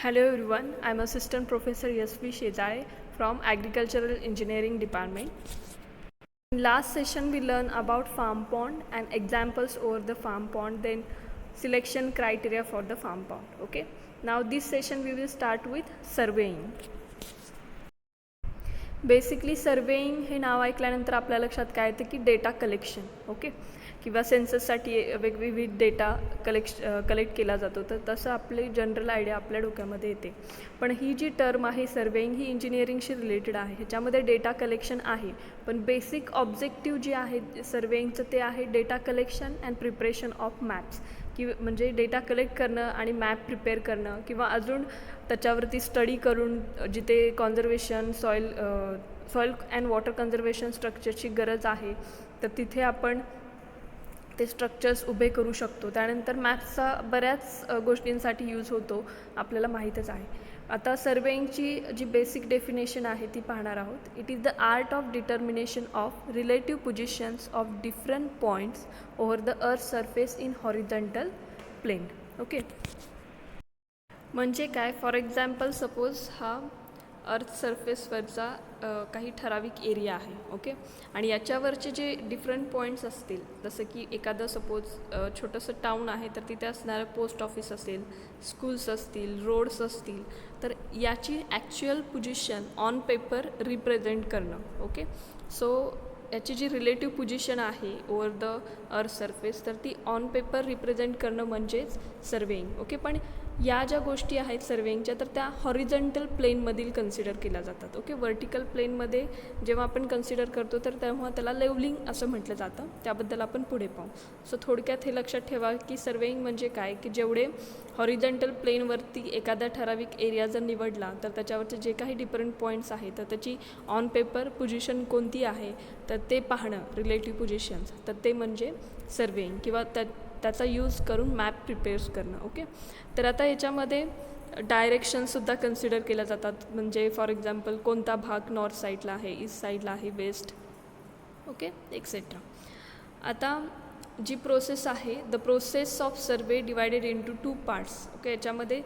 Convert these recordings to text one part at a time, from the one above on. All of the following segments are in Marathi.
Hello everyone, I am Assistant Professor Yasvi Shejare from Agricultural Engineering Department. In last session we learned about farm pond and examples over the farm pond, then selection criteria for the farm pond. Okay, now this session we will start with surveying. Basically surveying हे नाव ऐकल्यानंतर आपल्या लक्षात काय येतं की डेटा कलेक्शन, ओके, किंवा सेन्सससाठी वेगवेगळी डेटा कलेक्ट केला जातो. तर तसं आपली जनरल आयडिया आपल्या डोक्यामध्ये येते. पण ही जी टर्म आहे सर्वेइंग ही इंजिनिअरिंगशी रिलेटेड आहे. ह्याच्यामध्ये डेटा कलेक्शन आहे, पण बेसिक ऑब्जेक्टिव्ह जे आहे सर्वेइंगचं ते आहे data collection and preparation of maps, की म्हणजे डेटा कलेक्ट करणं आणि मॅप प्रिपेअर करणं, किंवा अजून त्याच्यावरती स्टडी करून जिथे conservation soil and water conservation स्ट्रक्चरची गरज आहे तर तिथे आपण ते स्ट्रक्चर्स उभे करू शकतो. त्यानंतर मॅप्सचा बऱ्याच गोष्टींसाठी यूज होतो, आपल्याला माहीतच आहे. आता सर्वेइंगची जी बेसिक डेफिनेशन आहे ती पाहणार आहोत. It is the art of determination of relative positions of different points over the earth surface in horizontal plane. Okay, म्हणजे काय, फॉर एक्झाम्पल सपोज हा अर्थ सरफेसवरचा काही ठराविक एरिया आहे, ओके, आणि याच्यावरचे जे डिफरंट पॉईंट्स असतील, जसं की एखादं सपोज छोटंसं टाऊन आहे तर तिथे असणारं पोस्ट ऑफिस असेल, स्कूल्स असतील, रोड्स असतील, तर याची actual position on paper represent करणं. ओके, सो याची जी रिलेटिव्ह पोझिशन आहे ओव्हर द अर्थ सरफेस तर ती ऑन पेपर रिप्रेझेंट करणं म्हणजेच सर्वेइंग. ओके, पण या ज्या गोष्टी आहेत सर्वेइंगच्या तर त्या हॉरिझॉन्टल प्लेनमधील कन्सिडर केल्या जातात. ओके, व्हर्टिकल प्लेनमध्ये जेव्हा आपण कन्सिडर करतो तर तेव्हा त्याला लेवलिंग असं म्हटलं जातं. त्याबद्दल आपण पुढे पाहू. सो थोडक्यात हे लक्षात ठेवा की सर्वेइंग म्हणजे काय, की जेवढे हॉरिझॉन्टल प्लेनवरती एखादा ठराविक एरिया जर निवडला तर त्याच्यावरचे जे काही डिफरंट पॉईंट्स आहेत तर त्याची ऑन पेपर पोझिशन कोणती आहे तर ते पाहणं, रिलेटिव्ह पोझिशन्स, तर ते म्हणजे सर्वेइंग, किंवा त्याचा यूज करून मॅप प्रिपेअर्स करणं. ओके, तर आता याच्यामध्ये डायरेक्शनसुद्धा कन्सिडर केल्या जातात. म्हणजे फॉर एक्झाम्पल कोणता भाग नॉर्थ साईडला आहे, ईस्ट साईडला आहे, वेस्ट, ओके, एक्सेट्रा. आता जी प्रोसेस आहे, the process of survey divided into 2 parts. Okay, याच्यामध्ये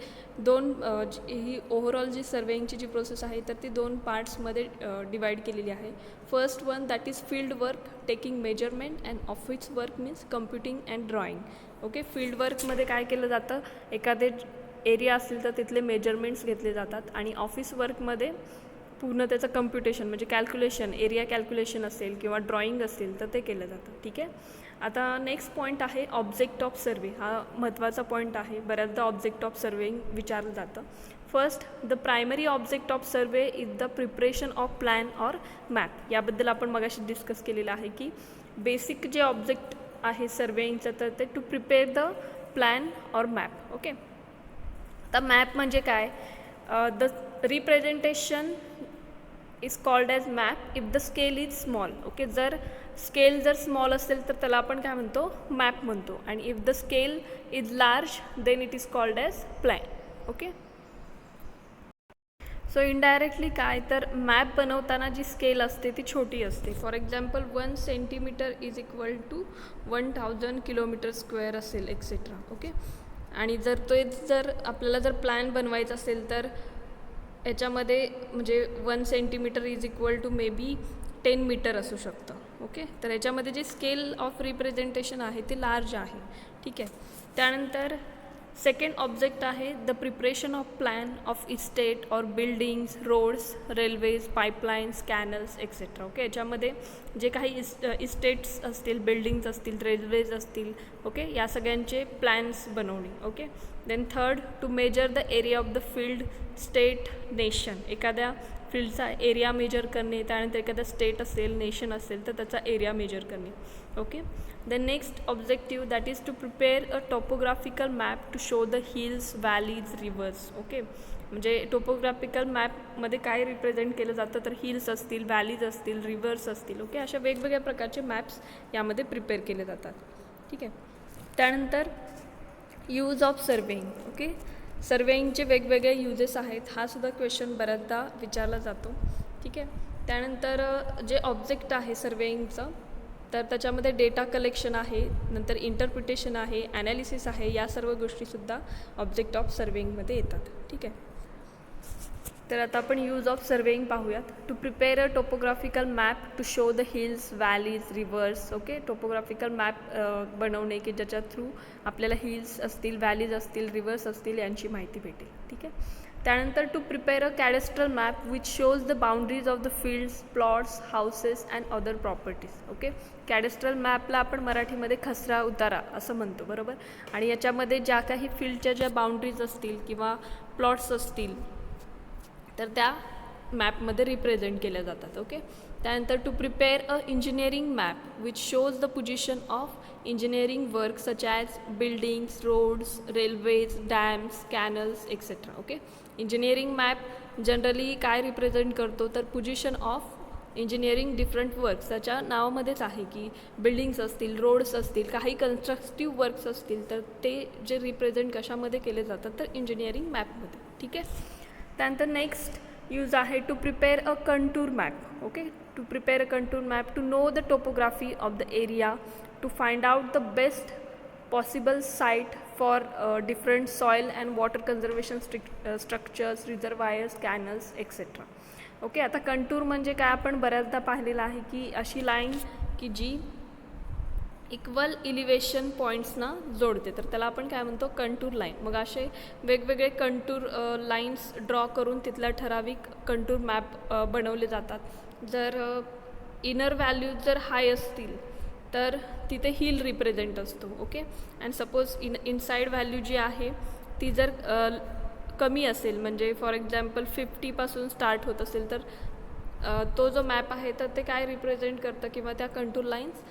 ही ओव्हरऑल जी सर्वेइंगची जी प्रोसेस आहे तर ती 2 पार्ट्समध्ये डिवाईड केलेली आहे. First one that is field work, taking measurement, and office work means computing and drawing. Okay, field वर्कमध्ये काय केलं जातं, एखादे एरिया असेल तर तिथले मेजरमेंट्स घेतले जातात, आणि ऑफिस वर्कमध्ये पूर्ण त्याचं कम्प्युटेशन म्हणजे कॅल्क्युलेशन, एरिया कॅल्क्युलेशन असेल किंवा ड्रॉइंग असेल तर ते केलं जातं. ठीक आहे, आता नेक्स्ट पॉईंट आहे ऑब्जेक्ट ऑफ सर्वे. हा महत्त्वाचा पॉईंट आहे, बऱ्याचदा ऑब्जेक्ट ऑफ सर्वेइंग विचारलं जातं. First, the primary object of survey is the preparation of plan or map. याबद्दल आपण मगाशी डिस्कस केलेलं आहे की बेसिक जे ऑब्जेक्ट आहे सर्वेइंगचं तर ते to prepare the plan or map. Okay, आता मॅप म्हणजे काय, the representation is called as map if the scale is small. Okay, जर स्केल जर स्मॉल असेल तर त्याला आपण काय म्हणतो, मॅप म्हणतो, आणि if the scale is large then it is called as plan. Okay, so indirectly काय तर मॅप बनवताना जी स्केल असते ती छोटी असते. For example 1 centimetre is equal to 1000 kilometre square असेल, एक्सेट्रा. ओके, आणि जर आपल्याला जर प्लॅन बनवायचा असेल तर याच्यामध्ये म्हणजे 1 centimetre is equal to may be 10 metre असू शकतं. ओके, तर याच्यामध्ये जे स्केल ऑफ रिप्रेझेंटेशन आहे ते लार्ज आहे. ठीक आहे, त्यानंतर सेकंड ऑब्जेक्ट आहे the preparation of plan of estate or buildings, roads, railways, pipelines, canals, etcetera. Okay, याच्यामध्ये जे काही इस्टेट्स असतील, बिल्डिंग्स असतील, रेल्वेज असतील, ओके, या सगळ्यांचे प्लॅन्स बनवणे. Okay, then third, to measure the area of the field, state, nation. एखाद्या फील्डचा एरिया मेजर करणे, त्यानंतर एखादा स्टेट असेल, नेशन असेल तर त्याचा एरिया मेजर करणे. Okay, the next objective that is to prepare a topographical map to show the hills, valleys, rivers. Okay, म्हणजे टोपोग्राफिकल मॅपमध्ये काय रिप्रेझेंट केलं जातं तर हिल्स असतील, व्हॅलीज असतील, रिव्हर्स असतील. ओके, अशा वेगवेगळ्या प्रकारचे मॅप्स यामध्ये प्रिपेअर केले जातात. ठीक आहे, त्यानंतर यूज ऑफ सर्वेइंग. ओके, सर्वेइंगचे वेगवेगळे युजेस आहेत, हा सुद्धा क्वेश्चन बऱ्याचदा विचारला जातो. ठीक आहे, त्यानंतर जे ऑब्जेक्ट आहे सर्वेइंगचं तर त्याच्यामध्ये डेटा कलेक्शन आहे, नंतर इंटरप्रिटेशन आहे, ॲनालिसिस आहे, या सर्व गोष्टीसुद्धा ऑब्जेक्ट ऑफ सर्वेइंगमध्ये येतात. ठीक आहे. तर आता आपण यूज ऑफ सर्वेइंग पाहूयात. To prepare a topographical map to show the hills, valleys, rivers. Okay, topographical map बनवणे की ज्याच्या थ्रू आपल्याला हिल्स असतील, व्हॅलीज असतील, रिव्हर्स असतील यांची माहिती भेटेल. ठीक आहे. त्यानंतर to prepare a cadastral map which shows the boundaries of the fields, plots, houses and other properties. Okay, cadastral मॅपला आपण मराठीमध्ये खसरा उतारा असं म्हणतो, बरोबर. आणि याच्यामध्ये ज्या काही फील्डच्या ज्या बाउंड्रीज असतील किंवा प्लॉट्स असतील तर त्या मॅपमध्ये रिप्रेझेंट केल्या जातात. ओके. त्यानंतर to prepare a engineering map which shows the position of engineering work such as buildings, roads, railways, dams, canals etcetera. Okay, engineering map generally काय रिप्रेझेंट करतो तर position of engineering different works. त्याच्या नावामध्येच आहे की बिल्डिंग्स असतील, रोड्स असतील, काही कन्स्ट्रक्टिव्ह वर्क्स असतील तर ते जे रिप्रेझेंट कशामध्ये केले जातात तर इंजिनिअरिंग मॅपमध्ये. ठीक आहे. त्यानंतर नेक्स्ट यूज आहे to prepare a contour map. Okay, to prepare a contour map to know the topography of the area, to find out the best possible site for different soil and water conservation structures, reservoirs, canals etcetera. Okay, आता कंटूर म्हणजे काय आपण बऱ्याचदा पाहिलेलं आहे की अशी लाईन की जी इक्वल इलिव्हेशन पॉईंट्सना जोडते, तर त्याला आपण काय म्हणतो कंटूर लाईन. मग असे वेगवेगळे कंटूर लाईन्स ड्रॉ करून तिथल्या ठराविक कंटूर मॅप बनवले जातात. जर इनर व्हॅल्यूज जर हाय असतील तर तिथे हिल रिप्रेझेंट असतो. Okay, and suppose inside value जी आहे ती जर कमी असेल, म्हणजे फॉर एक्झाम्पल 50पासून स्टार्ट होत असेल तर तो जो मॅप आहे तर ते काय रिप्रेझेंट करतं किंवा त्या कंटूर लाईन्स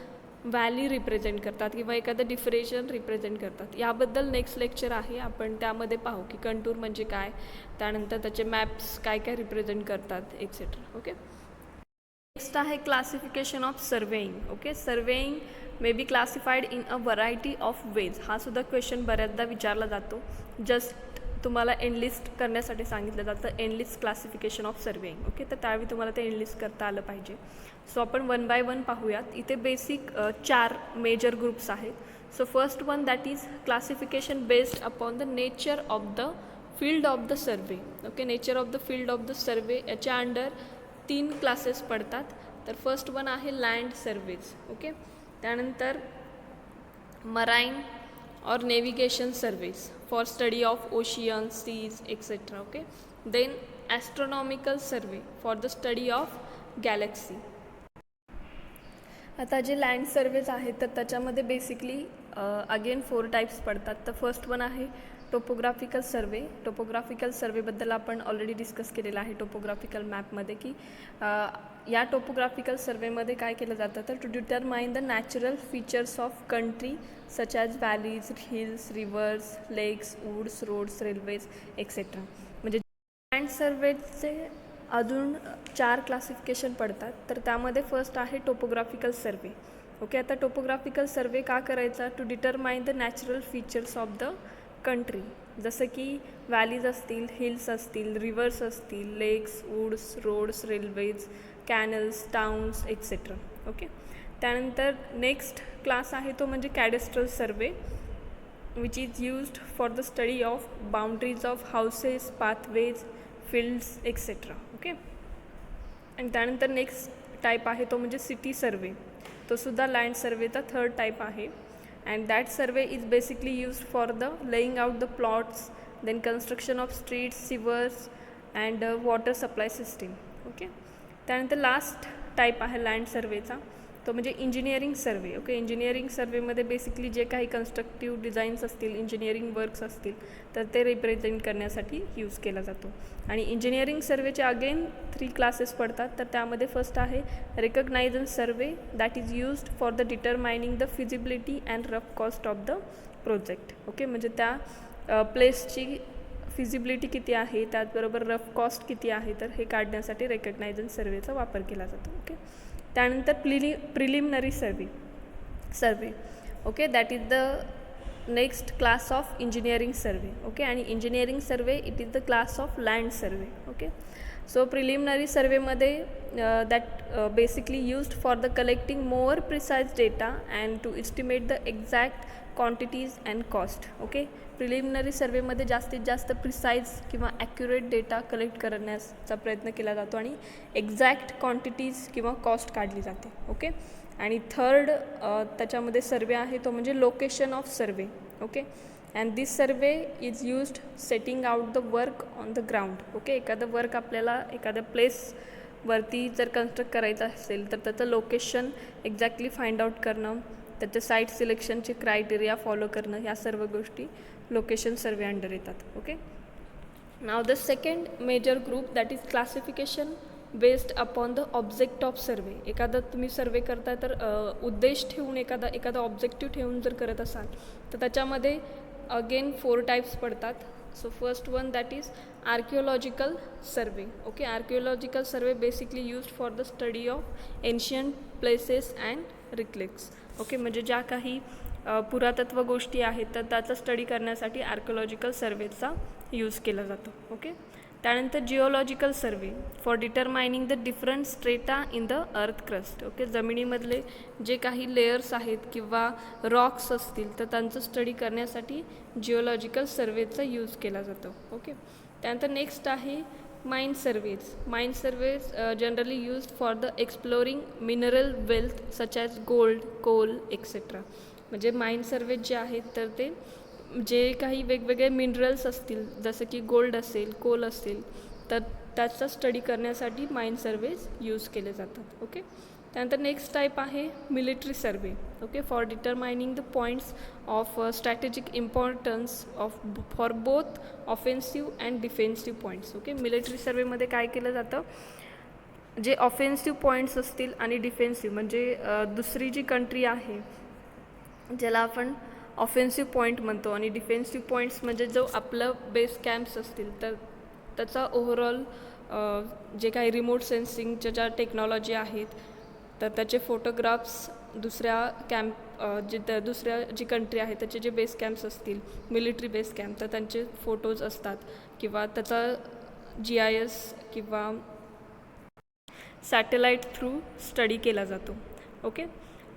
व्हॅली रिप्रेझेंट करतात किंवा एखादं डिफरेशन रिप्रेझेंट करतात. याबद्दल नेक्स्ट लेक्चर आहे, आपण त्यामध्ये पाहू की कंटूर म्हणजे काय, त्यानंतर त्याचे मॅप्स काय काय रिप्रेझेंट करतात एक्सेट्रा. ओके. नेक्स्ट आहे classification of surveying. Okay, surveying may be classified in a variety of ways. हा सुद्धा क्वेश्चन बऱ्याचदा विचारला जातो. जस्ट तुम्हाला एनलिस्ट करण्यासाठी सांगितलं जातं, enlist classification of surveying. Okay, तर त्यावेळी तुम्हाला ते एनलिस्ट करता आलं पाहिजे. सो आपण वन बाय वन पाहूयात. इथे बेसिक 4 मेजर ग्रुप्स आहेत. So first one that is classification based upon the nature of the field of the survey. Okay, nature of the field of the survey याच्या अंडर 3 क्लासेस पडतात. तर फर्स्ट वन आहे लँड सर्वेज. ओके, त्यानंतर marine or navigation surveys for study of ocean, seas etcetera. Okay, then astronomical survey for the study of galaxy. आता जे लँड सर्वेज आहेत तर त्याच्यामध्ये बेसिकली अगेन 4 टाईप्स पडतात. तर फर्स्ट वन आहे टोपोग्राफिकल सर्वे. टोपोग्राफिकल सर्वेबद्दल आपण ऑलरेडी डिस्कस केलेलं आहे टोपोग्राफिकल मॅपमध्ये की या टोपोग्राफिकल सर्वेमध्ये काय केलं जातं तर to determine the natural features of country such as valleys, hills, rivers, lakes, woods, roads, railways etcetera. म्हणजे लँड सर्वेचे अजून 4 क्लासिफिकेशन पडतात. तर त्यामध्ये फर्स्ट आहे टोपोग्राफिकल सर्वे. ओके, आता टोपोग्राफिकल सर्वे का करायचा to determine the natural features of the country, जसं की व्हॅलीज असतील, हिल्स असतील, रिव्हर्स असतील, lakes, woods, roads, railways, canals, towns etcetera. Okay, त्यानंतर नेक्स्ट क्लास आहे तो म्हणजे cadastral survey which is used for the study of boundaries of houses, pathways, fields etcetera. Okay, आणि त्यानंतर नेक्स्ट टाईप आहे तो म्हणजे सिटी सर्वे. तो सुद्धा लँड सर्वेचा 3rd टाईप आहे. and that survey is basically used for the laying out the plots, then construction of streets, sewers and water supply system. Okay, त्यानंतर लास्ट टाईप आहे लँड सर्वेचा तो म्हणजे engineering survey. Okay, engineering सर्वेमध्ये basically जे काही कन्स्ट्रक्टिव्ह डिझाईन्स असतील, इंजिनिअरिंग वर्क्स असतील तर ते रिप्रेझेंट करण्यासाठी यूज केला जातो. आणि इंजिनिअरिंग सर्वेचे अगेन 3 क्लासेस पडतात. तर त्यामध्ये फर्स्ट आहे reconnaissance survey that is used for the determining the feasibility and rough cost of the project. Okay, म्हणजे त्या प्लेसची फिजिबिलिटी किती आहे त्याचबरोबर रफ कॉस्ट किती आहे तर हे काढण्यासाठी रिकग्नायझन सर्वेचा वापर केला जातो. ओके, त्यानंतर preliminary survey. Okay, that is the next class of engineering survey. Okay, आणि engineering survey it is the class of land survey. Okay, so preliminary सर्वेमध्ये that basically used for the collecting more precise data and to estimate the exact quantities and cost. Okay, preliminary सर्वेमध्ये जास्तीत जास्त प्रिसाइज किंवा ॲक्युरेट डेटा कलेक्ट करण्याचा प्रयत्न केला जातो आणि एक्झॅक्ट क्वांटिटीज किंवा कॉस्ट काढली जाते. ओके, आणि थर्ड त्याच्यामध्ये सर्वे आहे तो म्हणजे location of survey. Okay, and this survey is used setting out the work on the ground. Okay, एखादं वर्क आपल्याला एखाद्या प्लेसवरती जर कन्स्ट्रक्ट करायचं असेल तर त्याचं लोकेशन एक्झॅक्टली फाइंड आउट करणं, त्याचं साईट सिलेक्शनचे क्रायटेरिया फॉलो करणं, ह्या सर्व गोष्टी लोकेशन सर्वे अंडर येतात. Okay, now the second major group that is classification based upon the object of survey. एखादा तुम्ही सर्वे करता तर उद्देश ठेवून एखादा ऑब्जेक्टिव्ह ठेवून जर करत असाल तर त्याच्यामध्ये अगेन 4 टाईप्स पडतात. So first one that is archaeological survey. Okay, archaeological survey basically used for the study of ancient places and relics. Okay, म्हणजे ज्या काही पुरातत्व गोष्टी आहेत तर त्याचा स्टडी करण्यासाठी आर्किओलॉजिकल सर्वेचा यूज केला जातो. ओके, त्यानंतर geological survey for determining the different strata in the earth crust. Okay, जमिनीमधले जे काही लेयर्स आहेत किंवा रॉक्स असतील तर त्यांचं स्टडी करण्यासाठी जिओलॉजिकल सर्वेचा यूज केला जातो. ओके, त्यानंतर नेक्स्ट आहे mine surveys. Mine surveys generally used for the exploring mineral wealth such as gold, coal etcetera. म्हणजे माइन सर्वेज जे आहेत तर ते जे काही वेगवेगळे मिनरल्स असतील जसं की गोल्ड असेल, कोल असेल तर त्याचा स्टडी करण्यासाठी माइन सर्वेज यूज केले जातात. ओके, त्यानंतर नेक्स्ट टाईप आहे military survey. Okay, for determining the points of strategic importance for both offensive and defensive points. Okay, military सर्वेमध्ये काय केलं जातं, जे ऑफेन्सिव्ह पॉईंट्स असतील आणि डिफेन्सिव्ह म्हणजे दुसरी जी कंट्री आहे ज्याला आपण ऑफेन्सिव्ह पॉईंट म्हणतो आणि डिफेन्सिव्ह पॉईंट्स म्हणजे जो आपलं बेस कॅम्प्स असतील तर त्याचा ओव्हरऑल जे काही रिमोट सेन्सिंगच्या ज्या टेक्नॉलॉजी आहेत तर त्याचे फोटोग्राफ्स दुसऱ्या जी कंट्री आहे त्याचे जे बेस कॅम्प्स असतील मिलिटरी बेस कॅम्प तर त्यांचे फोटोज असतात किंवा त्याचा GIS किंवा सॅटेलाईट थ्रू स्टडी केला जातो. Okay,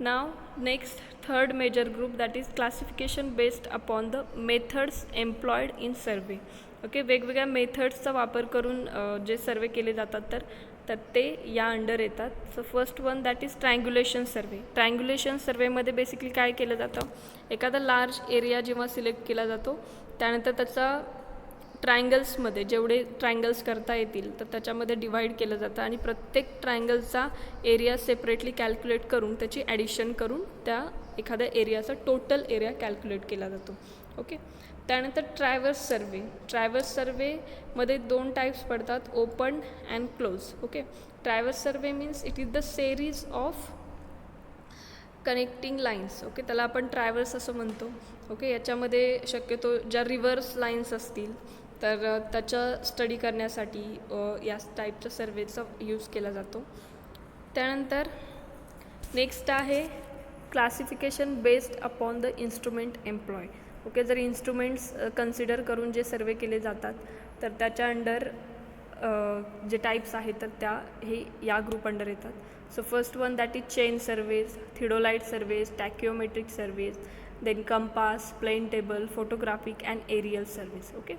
now next third major group that is classification based upon the methods employed in survey. Okay, वेगवेगळ्या मेथड्सचा वापर करून जे सर्वे केले जातात तर ते या अंडर येतात. So first one that is triangulation survey. Triangulation सर्वेमध्ये बेसिकली काय केलं जातं, एखादा लार्ज एरिया जेव्हा सिलेक्ट केला जातो त्यानंतर त्याचा ट्रायंगल्समध्ये जेवढे ट्रायंगल्स करता येतील तर त्याच्यामध्ये डिवाईड केलं जातं आणि प्रत्येक ट्रायंगलचा एरिया सेपरेटली कॅल्क्युलेट करून त्याची ॲडिशन करून त्या एखाद्या एरियाचा टोटल एरिया कॅल्क्युलेट केला जातो. ओके, त्यानंतर ट्रॅव्हर्स सर्वे. ट्रॅव्हर्स सर्वेमध्ये 2 टाईप्स पडतात, open and close. Okay, traverse survey means it is the series of connecting lines. Okay, त्याला आपण ट्रॅव्हर्स असं म्हणतो. ओके, याच्यामध्ये शक्यतो ज्या रिव्हर्स लाईन्स असतील तर त्याच्या स्टडी करण्यासाठी या टाईपच्या सर्वेचा यूज केला जातो. त्यानंतर नेक्स्ट आहे classification based upon the instrument employ. Okay, जर इन्स्ट्रुमेंट्स कन्सिडर करून जे सर्वे केले जातात तर त्याच्या अंडर जे टाईप्स आहेत तर त्या हे या ग्रुप अंडर येतात. So first one that is chain surveys, theodolite surveys, tacheometric surveys, then compass, plane table, photographic and aerial surveys. Okay,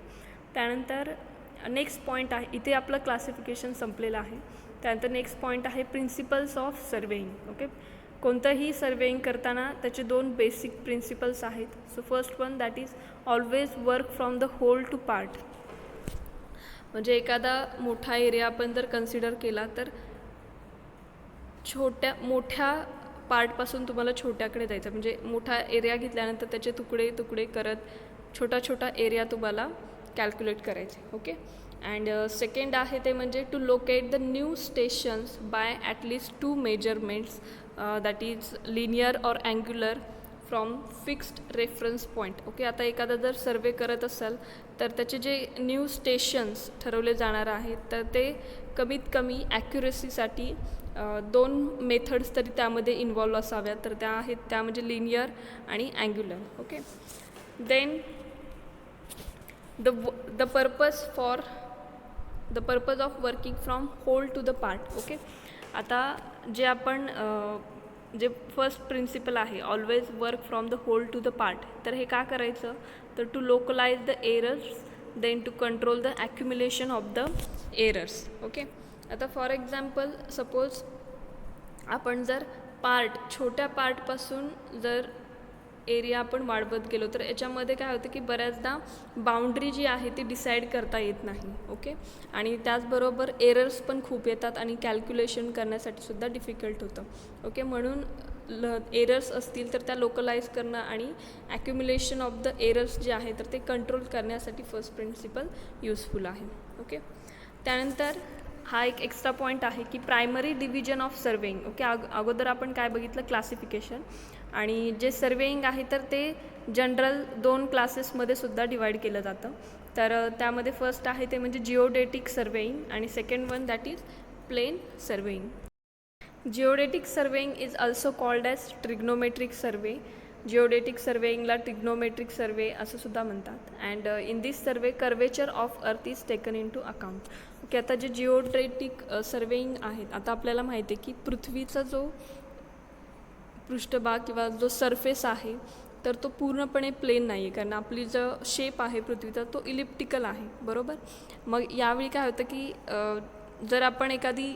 त्यानंतर नेक्स्ट पॉईंट आहे, इथे आपलं क्लासिफिकेशन संपलेलं आहे. त्यानंतर नेक्स्ट पॉईंट आहे प्रिन्सिपल्स ऑफ सर्वेईंग. ओके, कोणतंही सर्वेईंग करताना त्याचे 2 बेसिक प्रिन्सिपल्स आहेत. So first one that is always work from the whole to part. म्हणजे एखादा मोठा एरिया आपण जर कन्सिडर केला तर मोठ्या पार्टपासून तुम्हाला छोट्याकडे जायचं, म्हणजे मोठा एरिया घेतल्यानंतर त्याचे तुकडे तुकडे करत छोटा एरिया तुम्हाला कॅल्क्युलेट करायचे. ओके, अँड सेकंड आहे ते म्हणजे to locate the new stations by at least 2 measurements that is linear or angular from fixed reference point. Okay, आता एखादा जर सर्वे करत असाल तर त्याचे जे न्यू स्टेशन्स ठरवले जाणार आहेत तर ते कमीत कमी ॲक्युरेसीसाठी 2 मेथड्स तरी त्यामध्ये इन्व्हॉल्व असाव्या, तर त्या आहेत त्या म्हणजे लिनियर आणि angular. Okay, then the purpose of working from whole to the part. Okay, आता जे आपण जे फर्स्ट प्रिन्सिपल आहे always work from the whole to the part, तर हे का करायचं तर to localize the errors, then to control the accumulation of the errors. Okay, आता फॉर एक्झाम्पल सपोज आपण जर छोट्या पार्टपासून जर एरिया आपण वाढवत गेलो तर याच्यामध्ये काय होतं की बऱ्याचदा बाउंड्री जी आहे ती डिसाईड करता येत नाही. ओके, आणि त्याचबरोबर एरर्स पण खूप येतात आणि कॅल्क्युलेशन करण्यासाठी सुद्धा डिफिकल्ट होतं. ओके, म्हणून एरर्स असतील तर त्या लोकलाइज करणं आणि ॲक्युम्युलेशन ऑफ द एरर्स जे आहे तर ते कंट्रोल करण्यासाठी फर्स्ट प्रिन्सिपल युजफुल आहे. ओके, त्यानंतर हा एक एक्स्ट्रा पॉईंट आहे की primary division of surveying. Okay, अगोदर आपण काय बघितलं क्लासिफिकेशन, आणि जे सर्वेइंग आहे तर ते जनरल 2 क्लासेसमध्ये सुद्धा डिवाईड केलं जातं. तर त्यामध्ये फर्स्ट आहे ते म्हणजे जिओडेटिक सर्वेइंग आणि second one that is plane surveying. Geodetic surveying is also called as trigonometric survey. Geodetic सर्वेइंगला ट्रिग्नोमेट्रिक सर्वे असं सुद्धा म्हणतात. And in this survey curvature of earth is taken into account. Okay, आता जे जिओडेटिक सर्वेइंग आहेत, आता आपल्याला माहिती आहे की पृथ्वीचा जो पृष्ठभाग किंवा जो सरफेस आहे तर तो पूर्णपणे प्लेन नाही आहे, कारण आपली जो शेप आहे पृथ्वीचा तो इलिप्टिकल आहे. बरोबर, मग यावेळी काय होतं की जर आपण एखादी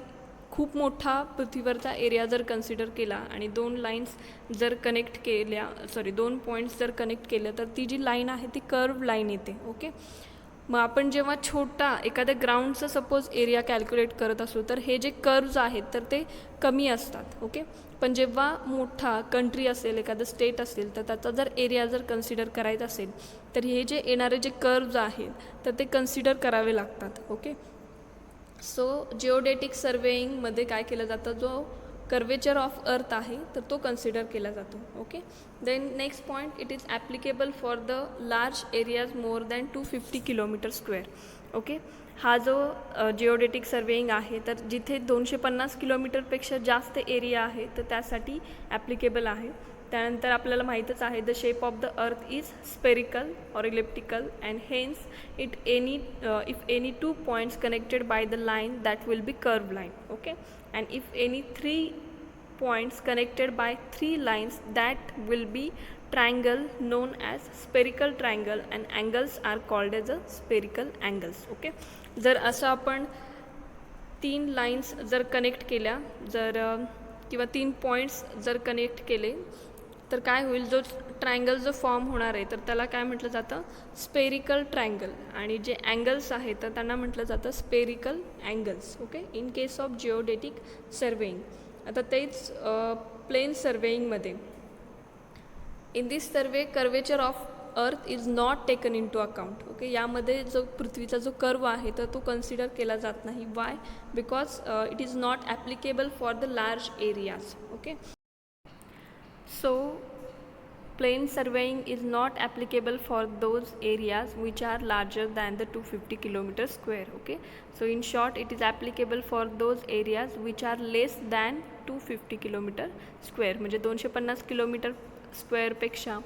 खूप मोठा पृथ्वीवरचा एरिया जर कन्सिडर केला आणि 2 लाईन्स जर कनेक्ट केल्या, 2 पॉईंट्स जर कनेक्ट केलं तर ती जी लाईन आहे ती कर्व लाईन येते. ओके, मग आपण जेव्हा छोटा एखाद्या ग्राउंडचं सपोज एरिया कॅल्क्युलेट करत असू तर हे जे कर्व्ज आहेत तर ते कमी असतात. ओके, पण जेव्हा मोठा कंट्री असेल, एखादं स्टेट असेल तर त्याचा जर एरिया जर कन्सिडर करायचा असेल तर हे जे येणारे जे कर्व्ज आहेत तर ते कन्सिडर करावे लागतात. ओके, सो जिओडेटिक सर्वेइंगमध्ये काय केलं जातं, जो कर्वेचर ऑफ अर्थ आहे तर तो कन्सिडर केला जातो. Okay, then next point, it is applicable for the large areas more than 250 kilometre square. Okay, हा जो जिओडेटिक सर्वेइंग आहे तर जिथे 250 किलोमीटरपेक्षा जास्त एरिया आहे तर त्यासाठी ॲप्लिकेबल आहे. त्यानंतर आपल्याला माहीतच आहे the shape of the earth is spherical or elliptical and hence if any 2 points connected by the line that will be curve line. Okay, and if any 3 points connected by 3 lines that will be triangle known as spherical triangle and angles are called as a spherical angles. Okay, जर असं आपण 3 लाईन्स जर कनेक्ट केल्या किंवा 3 पॉईंट्स जर कनेक्ट केले तर काय होईल, जो ट्रायंगल जो फॉर्म होणार आहे तर त्याला काय म्हटलं जातं, स्पेरिकल ट्रायंगल, आणि जे अँगल्स आहेत तर त्यांना म्हटलं जातं spherical angles. Okay, in case of geodetic surveying. आता तेच प्लेन सर्वेइंगमध्ये in this survey curvature of earth is not taken into account. Okay, यामध्ये जो पृथ्वीचा जो कर्व आहे तर तो कन्सिडर केला जात नाही. Y? Because it is not applicable for the large areas. Okay, so plain surveying is not applicable for those areas which are larger than the 250 kilometer square. Okay, so in short it is applicable for those areas which are less than 250 kilometer square. म्हणजे 250 किलोमीटर स्क्वेअरपेक्षा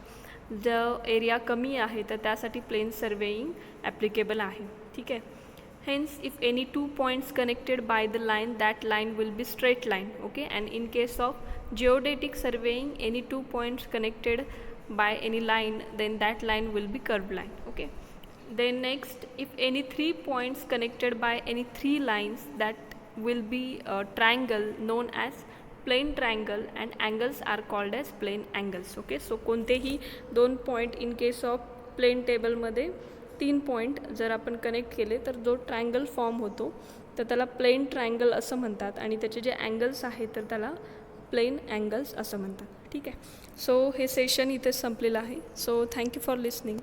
जो एरिया कमी आहे तर त्यासाठी प्लेन सर्वेइंग ॲप्लिकेबल आहे. ठीक आहे, hence if any 2 points connected by the line, that line will be straight line. Okay, and in case of geodetic surveying, any 2 points connected by any line, then that line will be curved line. Okay, then next, if any 3 points connected by any 3 lines, that will be a triangle known as plane triangle and angles are called as plane angles. Okay, so कोणतेही 2 point in case of plane टेबलमध्ये 3 पॉईंट जर आपण कनेक्ट केले तर जो ट्रायंगल फॉर्म होतो तर त्याला प्लेन ट्रायंगल असं म्हणतात, आणि त्याचे जे अँगल्स आहेत तर त्याला प्लेन अँगल्स असं म्हणतात. ठीक आहे, सो हे सेशन इथे संपलेलं आहे. So thank you for listening.